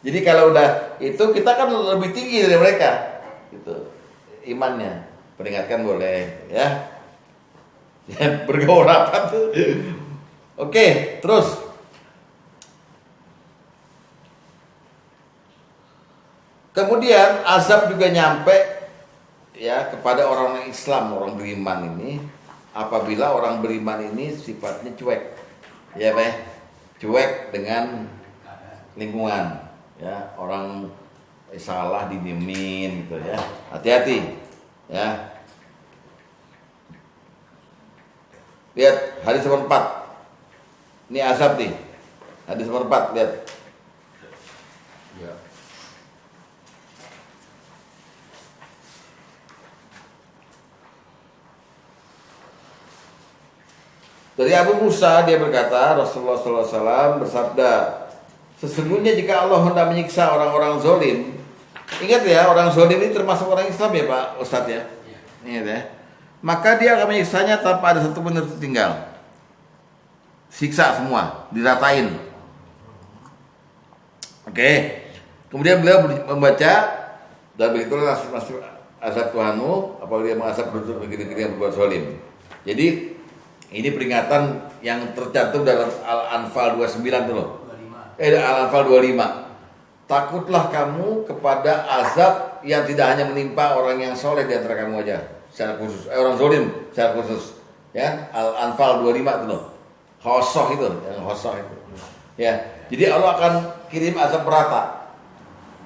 Jadi kalau udah itu kita kan lebih tinggi dari mereka gitu. Imannya. Peringatkan boleh ya. Ya bergaul rapat tuh. Oke, terus kemudian azab juga nyampe ya kepada orang Islam, orang beriman ini apabila orang beriman ini sifatnya cuek. Ya, Pak. Cuek dengan lingkungan. Ya, orang salah didiemin gitu ya. Hati-hati. Ya. Lihat hadis nomor 4. Ini azab nih. Hadis nomor 4, lihat. Ya. Dari Abu Musa dia berkata, Rasulullah SAW bersabda, sesungguhnya jika Allah hendak menyiksa orang-orang zolim, ingat ya, orang zolim ini termasuk orang Islam ya Pak Ustadz ya. Ingat ya. Maka dia akan menyiksanya tanpa ada satu pun yang tertinggal. Siksa semua, diratain. Oke. Kemudian beliau membaca, dan begitulah nasib azab Tuhanmu apabila dia mengazab penduduk negeri-negeri yang berbuat zolim. Jadi ini peringatan yang tercantum dalam Al-Anfal 29 tuh loh. Al-Anfal 25. Takutlah kamu kepada azab yang tidak hanya menimpa orang yang soleh di antara kamu aja secara khusus, orang zolim secara khusus, ya. Al-Anfal 25 itu loh, khosoh itu, yang khosoh itu, ya. Jadi Allah akan kirim azab merata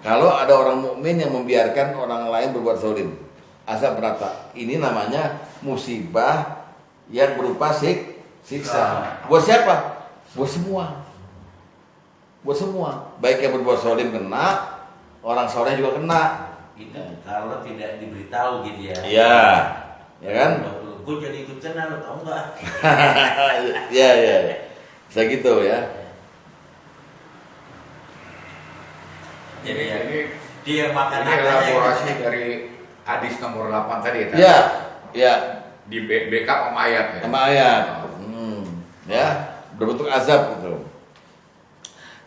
kalau ada orang mukmin yang membiarkan orang lain berbuat zolim, azab merata. Ini namanya musibah yang berupa siksa. Buat siapa? Buat semua. Buat semua. Baik yang berbuat zolim kena, orang soleh juga kena. Itu kalau tidak diberitahu gitu ya. Iya, ya kan? Gue jadi ikut kena, lo tau nggak? Iya, iya, bisa gitu ya. Jadi ya, Ini dia makan ini elaborasi dari hadis nomor 8 tadi ya. Iya, iya. Di backup sama ayat ya. Sama ayat. Ya, berbentuk azab gitu.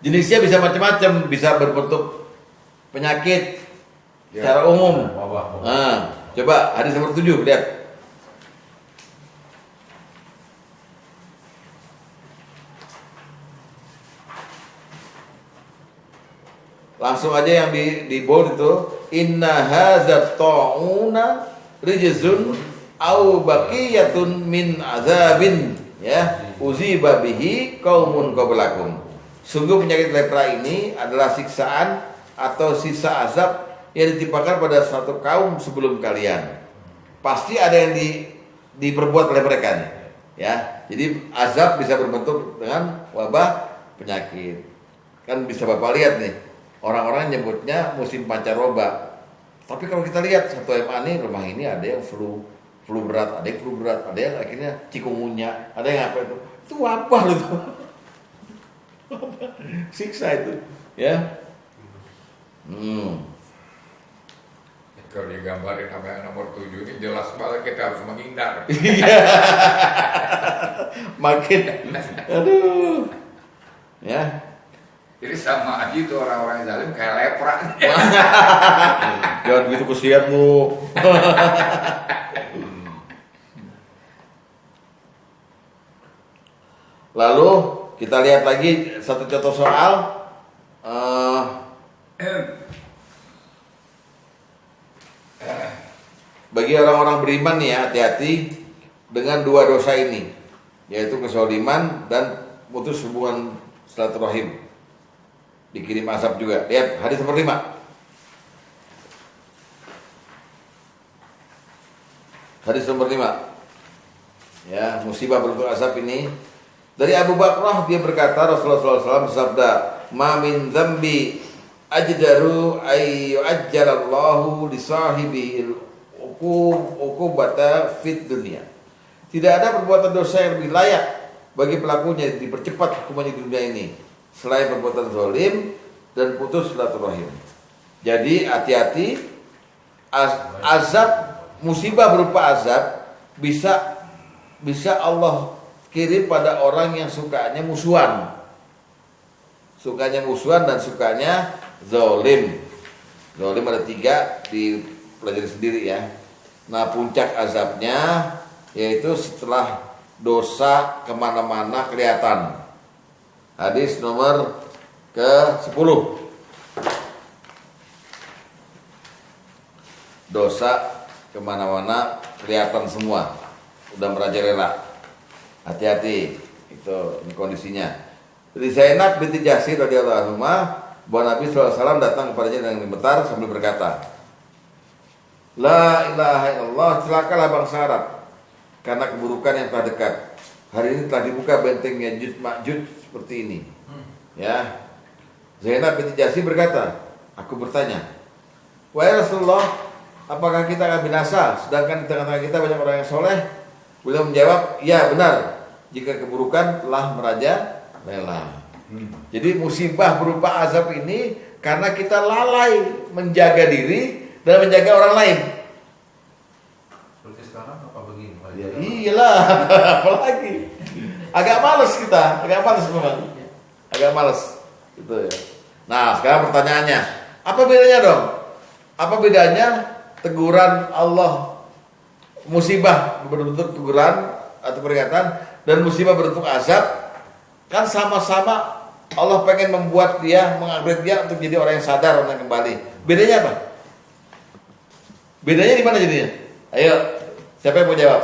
Jenisnya bisa macam-macam, bisa berbentuk penyakit Ya. secara umum. Wabah. Nah, coba hadis nomor 7 lihat. Langsung aja yang di bold itu, inna hadzat ta'una rijzun au baqiyatun min azabin ya uziba bihi qaumun qablakum. Sungguh penyakit lepra ini adalah siksaan atau sisa azab yang ditimpakan pada satu kaum sebelum kalian. Pasti ada yang diperbuat oleh mereka nih. Ya. Jadi azab bisa berbentuk dengan wabah penyakit. Kan bisa Bapak lihat nih, orang-orang nyebutnya musim pancaroba. Tapi kalau kita lihat satu MA nih, rumah ini ada yang flu berat, ada yang flu berat, ada yang akhirnya cikungunya, ada yang apa itu. Itu wabah loh tuh. Siksa itu, ya. Kalau digambarin sama yang nomor 7 ini jelas banget kita harus menghindar. Makin, aduh, ya. Jadi sama aja itu orang-orang zalim kayak lepra. Jangan gitu kesian lu. Lalu kita lihat lagi satu contoh soal. Bagi orang-orang beriman nih ya, hati-hati dengan dua dosa ini, yaitu kezaliman dan putus hubungan silaturahim. Dikirim azab juga. Lihat hadis nomor 5. Hadis nomor 5. Ya, musibah berbentuk azab ini. Dari Abu Bakrah dia berkata, Rasulullah SAW bersabda, "Ma min dzambi ajdaru ay yu'ajjalallahu li sahibihi uqubata fid dunya." Tidak ada perbuatan dosa yang lebih layak bagi pelakunya dipercepat hukumannya di dunia ini selain perbuatan zalim dan putus silaturahim. Jadi hati-hati, azab, musibah berupa azab bisa Allah kirim pada orang yang sukanya musuhan. Sukanya musuhan dan sukanya zalim. Zalim ada 3, dipelajari sendiri ya. Nah, puncak azabnya yaitu setelah dosa kemana-mana kelihatan. Hadis nomor ke-10. Dosa kemana-mana kelihatan semua, udah merajalela. Hati-hati, itu ini kondisinya. Dari Zainab binti Jasir radhiyallahu anha, bahwa Nabi SAW datang kepadanya dengan gemetar sambil berkata, "La ilaha illallah, celakalah bangsa Arab karena keburukan yang telah dekat. Hari ini telah dibuka benteng Ya'juj Ma'juj seperti ini." Ya. Zainab binti Jasir berkata, "Aku bertanya, wahai Rasulullah, apakah kita akan binasa sedangkan di tengah-tengah kita banyak orang yang soleh?" Beliau menjawab, "Ya benar, jika keburukan telah merajalela." Jadi musibah berupa azab ini karena kita lalai menjaga diri dan menjaga orang lain. Seperti sekarang apa begini? Ya iyalah, apalagi. Agak males kita, agak males memang. Agak males gitu ya. Nah, sekarang pertanyaannya, apa bedanya dong? Apa bedanya teguran Allah, musibah berbentuk teguran atau peringatan, dan musibah berbentuk azab? Kan sama-sama Allah pengen membuat dia, mengupgrade dia untuk jadi orang yang sadar, orang yang kembali. Bedanya apa? Bedanya di mana jadinya? Ayo, siapa yang mau jawab?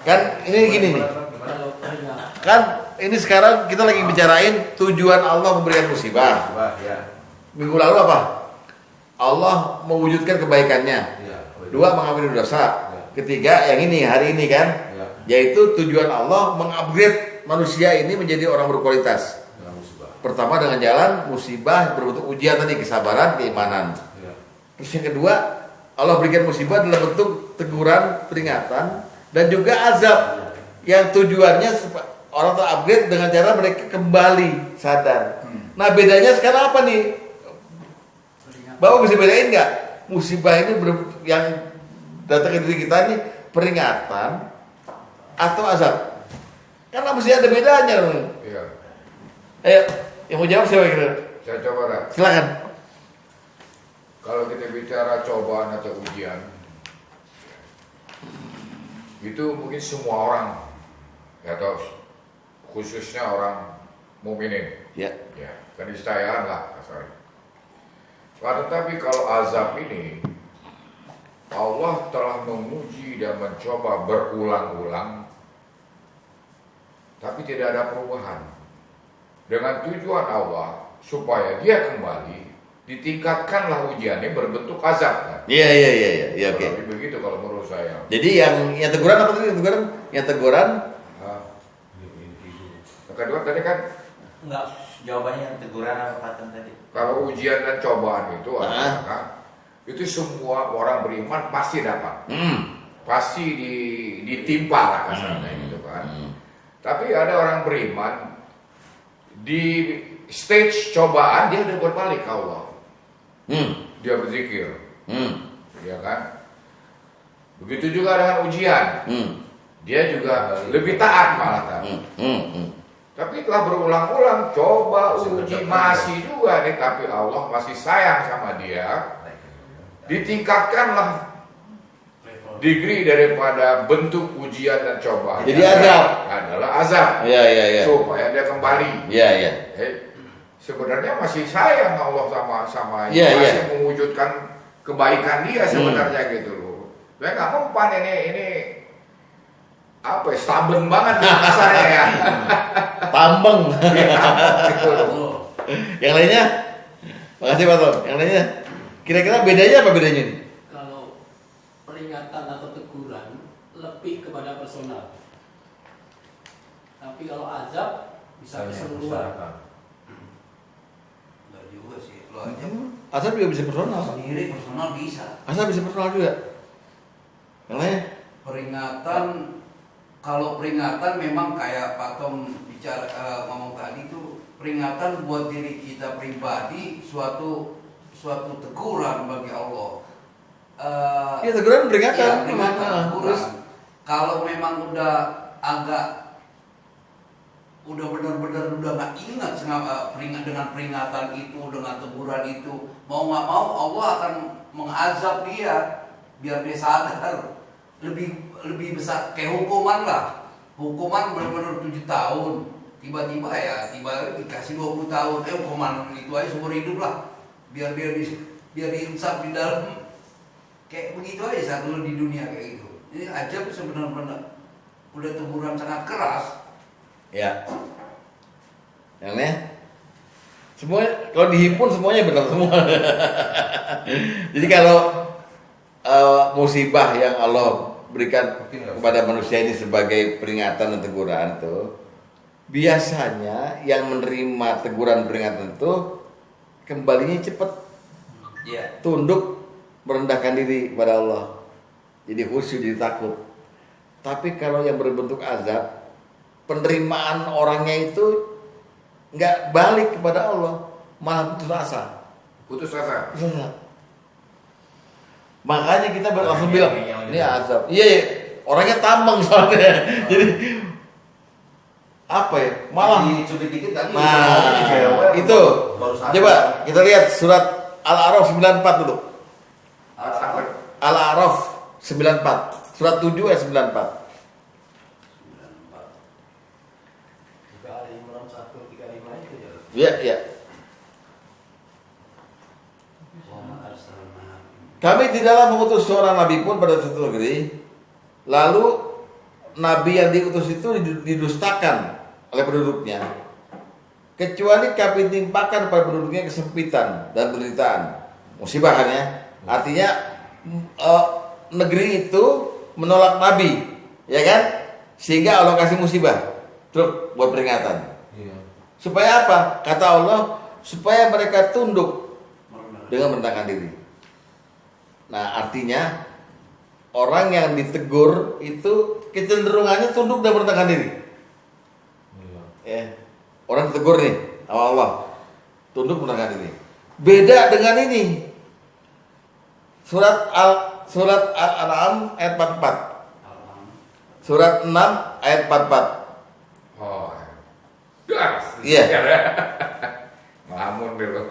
Kan ini gini nih. Kalau peringatan. Kan ini sekarang kita lagi bicarain tujuan Allah memberikan musibah. Ya. Minggu lalu apa? Allah mewujudkan kebaikannya. Ya. 2, mengampuni dosa. Ketiga, yang ini hari ini kan, Ya. yaitu tujuan Allah mengupgrade manusia ini menjadi orang berkualitas. Dengan musibah. Pertama dengan jalan musibah berbentuk ujian tadi, kesabaran, keimanan. Ya. Terus yang kedua, Allah berikan musibah dalam bentuk teguran, peringatan, dan juga azab yang tujuannya orang terupgrade dengan cara mereka kembali sadar. Nah, bedanya sekarang apa nih? Bapak bisa bedain nggak? Musibah ini yang datang ke diri kita ini peringatan atau azab? Karena mesti ada bedanya. Iya. Ayo, yang mau jawab siapa kira? Saya coba dah. Silakan. Kalau kita bicara cobaan atau ujian, itu mungkin semua orang, atau khususnya orang mukminin, Ya. ya, keniscayaan lah kasarnya. Tetapi kalau azab ini, Allah telah menguji dan mencoba berulang-ulang, tapi tidak ada perubahan. Dengan tujuan Allah supaya dia kembali, ditingkatkanlah ujiannya berbentuk azab. Kan? Iya, oke. Lebih begitu kalau menurut saya. Jadi yang teguran apa tadi? Yang teguran Nah, yang kedua tadi kan, Enggak, jawabannya yang teguran apa paten tadi? kalau ujian dan cobaan itu adalah kan, itu semua orang beriman pasti dapat, pasti ditimpa lah kasarnya gitu kan. Tapi ada orang beriman di stage cobaan dia udah berbalik ke Allah, dia berzikir, ya kan. Begitu juga dengan ujian, dia juga lebih taat malah kan. Tapi telah berulang-ulang coba uji masih juga nih, tapi Allah masih sayang sama dia. Ditingkatkanlah degree daripada bentuk ujian dan cobaan. Jadi azab. Adalah azab. Iya. Supaya dia kembali. Iya. Sebenarnya masih sayang Allah sama Iya, masih iya. mewujudkan kebaikan dia sebenarnya gitu loh. Saya nggak mempan ini apa ya, stubborn banget saya ya. Tambeng. Gitu loh. Yang lainnya? Makasih Pak Tom. Yang lainnya? Kira-kira bedanya apa bedanya ini? Kalau peringatan atau teguran lebih kepada personal. Tapi kalau azab bisa keseluruhan. masyarakat. Enggak juga sih, lo aja Asal juga bisa personal. sendiri personal bisa. Asal bisa personal juga. Yang lainnya? Peringatan, kalau peringatan memang kayak Pak Tom bicara ngomong tadi itu peringatan buat diri kita pribadi suatu teguran bagi Allah. Iya, teguran peringatan. Iya, peringatan, teguran. Terus Kalau memang udah benar-benar udah nggak ingat dengan peringatan itu, dengan teguran itu, mau nggak mau Allah akan mengazab dia biar dia sadar. Lebih besar kayak hukuman lah. Hukuman benar-benar 7 tahun. Tiba-tiba dikasih 20 tahun. Hukuman itu aja seumur hidup lah. Biar diinsaf di dalam kayak begitu aja saat dulu di dunia kayak gitu. Ini azab sebenarnya udah teguran sangat keras. ya. Yang lainnya? Semua kalau dihimpun semuanya benar semua. Jadi kalau musibah yang Allah berikan kepada manusia ini sebagai peringatan dan teguran tuh, biasanya yang menerima teguran peringatan itu kembalinya cepat, Iya. tunduk, merendahkan diri kepada Allah, jadi khusyuk, jadi takut. Tapi kalau yang berbentuk azab, penerimaan orangnya itu nggak balik kepada Allah, malah putus asa. Putus asa. Makanya kita langsung bilang ini azab. Iya, orangnya tambang soalnya. Jadi apa ya? Malah. Dicubit dikit tadi. Nah, itu. Coba kita lihat surat Al-A'raf 94 dulu. Al-A'raf 94. Surat 7 ayat 94. 3 itu ya. Iya. Kami tidaklah mengutus seorang nabi pun pada suatu negeri, lalu nabi yang diutus itu didustakan oleh penduduknya, kecuali kami timpakan pada penduduknya kesempitan dan penderitaan, musibah kan ya. Artinya negeri itu menolak nabi, ya kan, sehingga Allah kasih musibah terus buat peringatan. Iya. Supaya apa? Kata Allah, supaya mereka tunduk dengan merendahkan diri. Nah, artinya orang yang ditegur itu kecenderungannya tunduk dan merendahkan diri. Iya. Ya. Orang ditegur nih sama Allah, tunduk merendahkan diri. Beda dengan ini. Surat Al-An'am ayat 44. Surat 6 ayat 44. Oh. Das. Iya. Ngelamun dulu.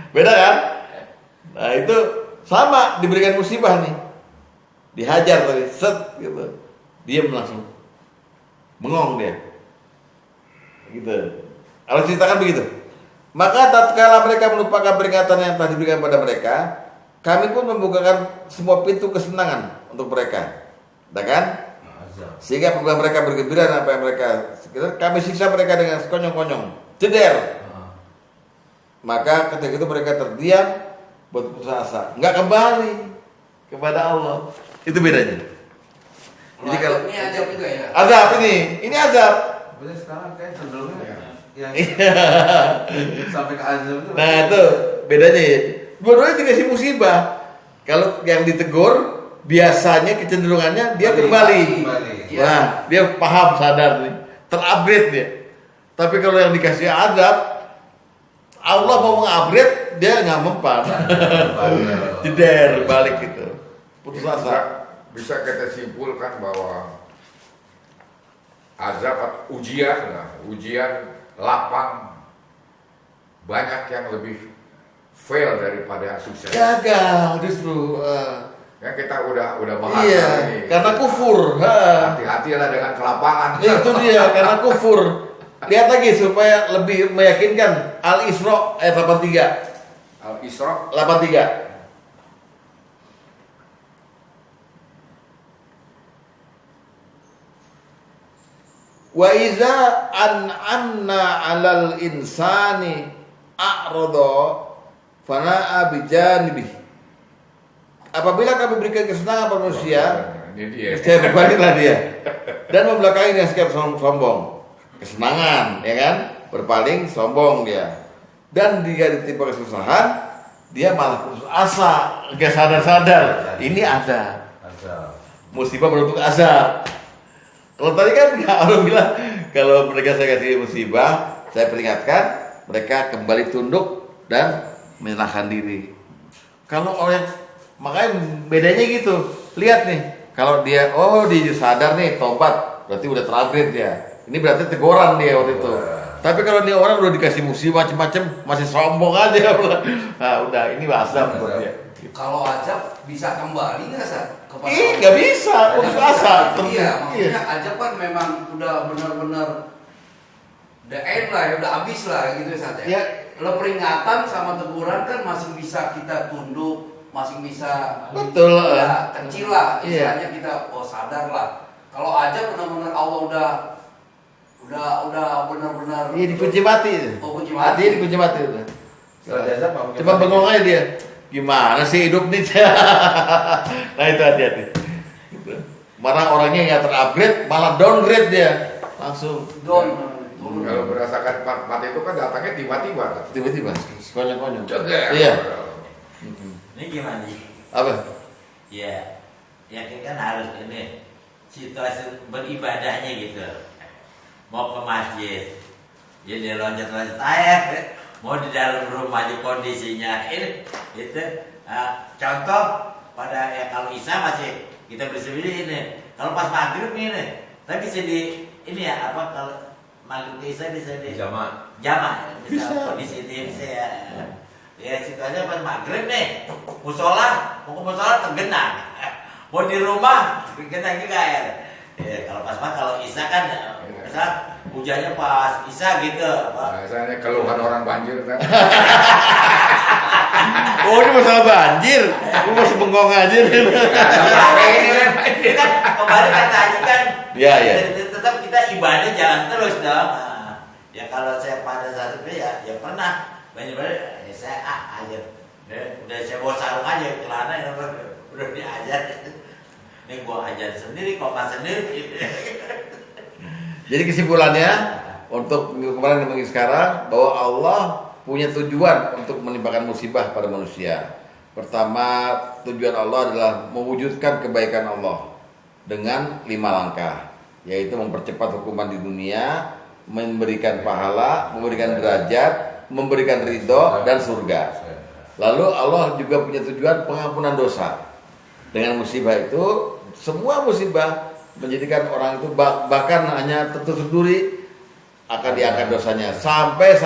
Beda kan? Nah, itu sama, diberikan musibah nih. Dihajar tadi, set gitu. Diam langsung. Bengong dia. Gitu. Allah ceritakan begitu. Maka tatkala mereka melupakan peringatan yang telah diberikan pada mereka, kami pun membukakan semua pintu kesenangan untuk mereka. Dah kan? Azab. Sehingga apabila mereka bergembira dan apa yang mereka sekitar, kami siksa mereka dengan sekonyong-konyong, ceder. Maka ketika itu mereka terdiam, berputus asa, nggak kembali kepada Allah. Itu bedanya. Jadi kalau ini azab juga ya. azab ini azab. Berarti sekarang kayak cenderungnya yang Iya. sampai ke azab itu. Nah itu bedanya ya. Dua-duanya dikasih musibah. Kalau yang ditegur biasanya kecenderungannya dia kembali. Iya. Wah, dia paham, sadar nih, terupgrade dia. Tapi kalau yang dikasih azab, Allah mau mengupgrade, dia nggak mempan. Jeder balik gitu. Putus asa. Bisa kita simpulkan bahwa azab atau ujian lapang banyak yang lebih fail daripada sukses. Gagal justru. Ya kita udah bahas Iya, ini. karena kufur. Hati-hatilah dengan kelapangan. Itu dia, karena kufur. Lihat lagi supaya lebih meyakinkan. Al-Isra ayat 83. Al-Isra 83. Wa iza an'amna 'alal insani a'rada fana'a bijanibi. Apabila kami berikan kesenangan pada manusia, ini dia. saya berbaliklah dia dan membelakangi dengan sikap sombong. Kesenangan, ya kan? Berpaling, sombong dia. Dan jika ditimpa kesusahan, dia malah putus asa, gak sadar-sadar. Ini azab. Azab. Musibah berbentuk azab. Kalau tadi kan Allah bilang, kalau mereka saya kasih musibah, saya peringatkan, mereka kembali tunduk dan menyerahkan diri. Kalau orang, makanya bedanya gitu. Lihat nih, kalau dia, dia sadar nih, tobat, berarti udah terupgrade dia. Ini berarti teguran dia waktu itu. Tapi kalau dia orang udah dikasih musibah macam-macam, masih sombong aja. Nah, udah, ini azab buat dia. Kalau azab bisa kembali nggak Sat? Nggak bisa, putus asa. Iya, maksudnya azab kan memang udah benar-benar the end lah, ya, udah habis lah gitu ya Sat ya. Ya. Lo peringatan sama teguran kan masih bisa kita tunduk, masih bisa Betul. ya, kecil lah, Iya. istilahnya kita sadar lah. Kalau azab benar-benar Allah udah benar-benar Iya, dikunci mati. Oh, kunci mati. Dia dikunci mati udah. Setelah azab apa? Cuma bengong aja dia. Gimana sih hidup nih? Nah itu hati-hati. Mana orangnya yang terupgrade malah downgrade dia. Langsung down. Kalau merasakan mati itu kan datangnya tiba-tiba. tiba-tiba konyol-konyol. Ceger. Iya. Ini gimana sih? Apa? Ya, ya kita kan harus ini situasi beribadahnya gitu. Mau ke masjid, jadi loncat-loncat air, mau di dalam rumah di kondisinya ini, itu contoh pada ya kalau Isya masih kita bersih-bersih ini. Kalau pas maghrib ini, tapi bisa di ini ya apa kalau maghrib ke Isya bisa di Jamaah. bisa kondisi ini bisa ya. Ya situasinya pas maghrib nih, mau ke musola tergenang, mau di rumah tergenang juga ya. Ya kalau kalau Isya kan, misal hujannya pas Isya gitu. Biasanya keluhan orang banjir kan. Oh ini masalah banjir. Lu masih bengong aja nih. Ini kan kembali kata Haji kan. Iya, iya. Tetap kita ibadah jalan terus dong. Ya kalau saya pada saat itu ya pernah banyak-banyak ya saya aja. Udah saya bawa sarung aja celana yang udah diajar. Ini gua ajar sendiri, koma sendiri. Jadi kesimpulannya untuk minggu kemarin dan minggu sekarang bahwa Allah punya tujuan untuk menimpakan musibah pada manusia. Pertama, tujuan Allah adalah mewujudkan kebaikan Allah dengan 5 langkah, yaitu mempercepat hukuman di dunia, memberikan pahala, memberikan derajat, memberikan ridho dan surga. Lalu Allah juga punya tujuan pengampunan dosa. Dengan musibah itu, semua musibah menjadikan orang itu bahkan hanya tertusuk duri akan diangkat dosanya sampai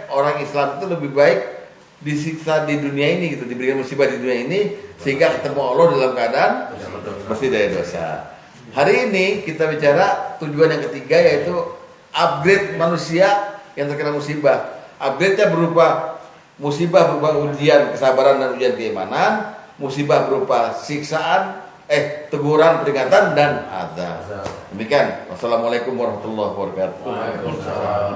orang Islam itu lebih baik disiksa di dunia ini gitu, diberikan musibah di dunia ini sehingga ketemu Allah dalam keadaan bersih dari dosa. Hari ini kita bicara tujuan yang ketiga yaitu upgrade manusia yang terkena musibah. Upgrade-nya berupa musibah berupa ujian kesabaran dan ujian keimanan, musibah berupa siksaan, teguran, peringatan dan azab. Demikian. Wassalamualaikum warahmatullahi wabarakatuh. Waalaikumsalam.